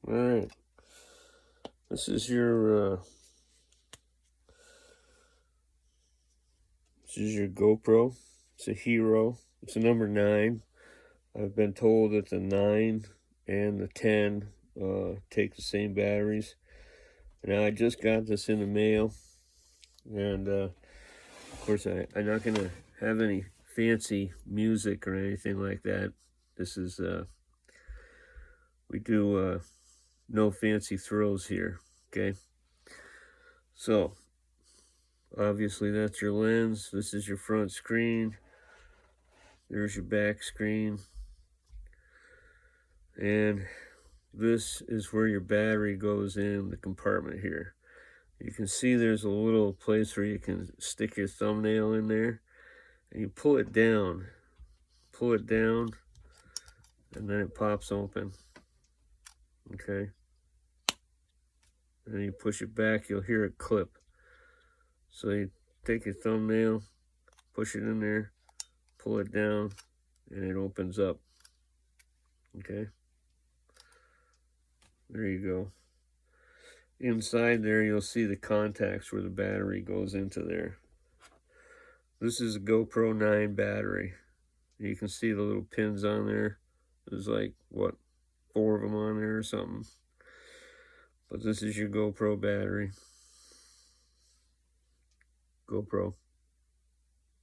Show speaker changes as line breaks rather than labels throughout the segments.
All right. This is your GoPro. It's a Hero. It's a number 9. I've been told that the 9 and the 10 take the same batteries. Now I just got this in the mail, and of course I'm not gonna have any fancy music or anything like that. This is we do no fancy throws here. Okay, so obviously that's your lens. This is your front screen. There's your back screen, and this is where your battery goes in the compartment here. You can see there's a little place where you can stick your thumbnail in there, and you pull it down, and then it pops open. Okay, and then you push it back, you'll hear it clip. So you take your thumbnail, push it in there, pull it down, and it opens up. Okay, there you go. Inside there, you'll see the contacts where the battery goes into there. This is a GoPro 9 battery. You can see the little pins on there. There's like, what, 4 of them on there or something. But this is your GoPro battery. GoPro.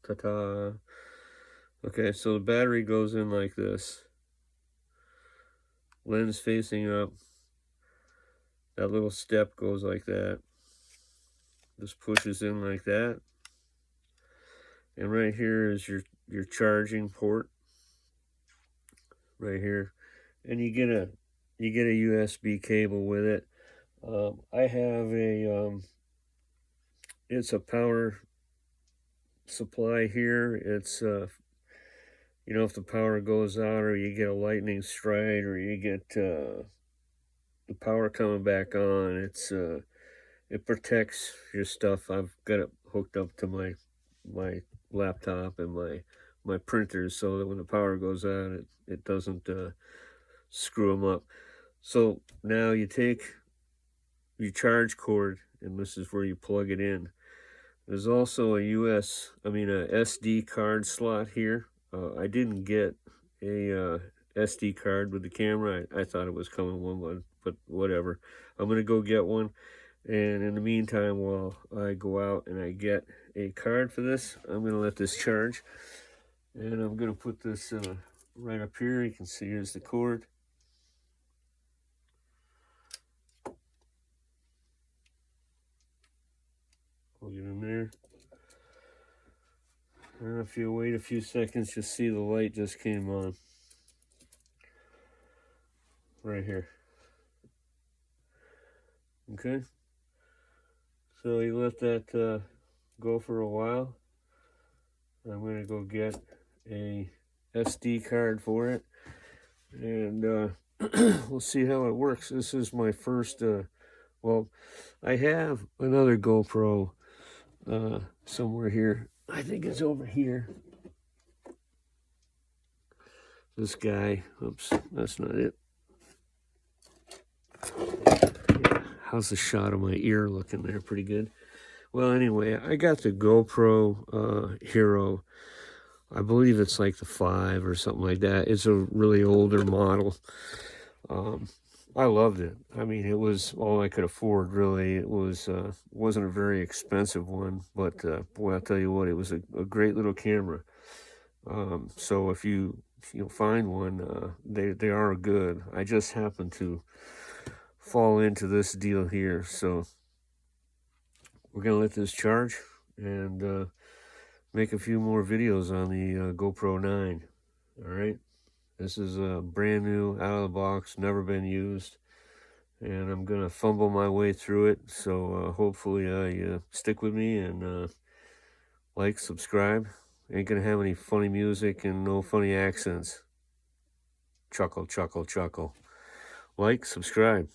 Ta-ta. Okay, so the battery goes in like this. Lens facing up. That little step goes like that. This pushes in like that. And right here is your charging port. Right here. And you get a USB cable with it. I have a it's a power supply here. It's you know, if the power goes out, or you get a lightning strike, or you get the power coming back on, it's it protects your stuff. I've got it hooked up to my laptop and my printers, so that when the power goes out, it doesn't screw them up. So now you take your charge cord, and this is where you plug it in. There's also a SD card slot here. I didn't get a SD card with the camera. I thought it was coming one, but whatever. I'm gonna go get one, and in the meantime, while I go out and I get a card for this, I'm gonna let this charge, and I'm gonna put this right up here. You can see here's the cord. Plug it in there. And if you wait a few seconds, you'll see the light just came on. Right here. Okay. So you let that go for a while. I'm going to go get a SD card for it, and we'll see how it works. This is my first, well, I have another GoPro somewhere here. I think it's over here. This guy, oops, that's not it. Yeah, how's the shot of my ear looking there? Pretty good. Well, anyway, I got the GoPro Hero. I believe it's like the 5 or something like that. It's a really older model. I loved it. I mean, it was all I could afford, really. It was wasn't a very expensive one, but boy, I'll tell you what, it was a great little camera. So if you find one, they are good. I just happened to fall into this deal here, so we're gonna let this charge and make a few more videos on the GoPro 9. All right, this is brand new, out of the box, never been used, and I'm gonna fumble my way through it. So hopefully you stick with me and like, subscribe. Ain't gonna have any funny music and no funny accents. Chuckle, chuckle, chuckle. Like, subscribe.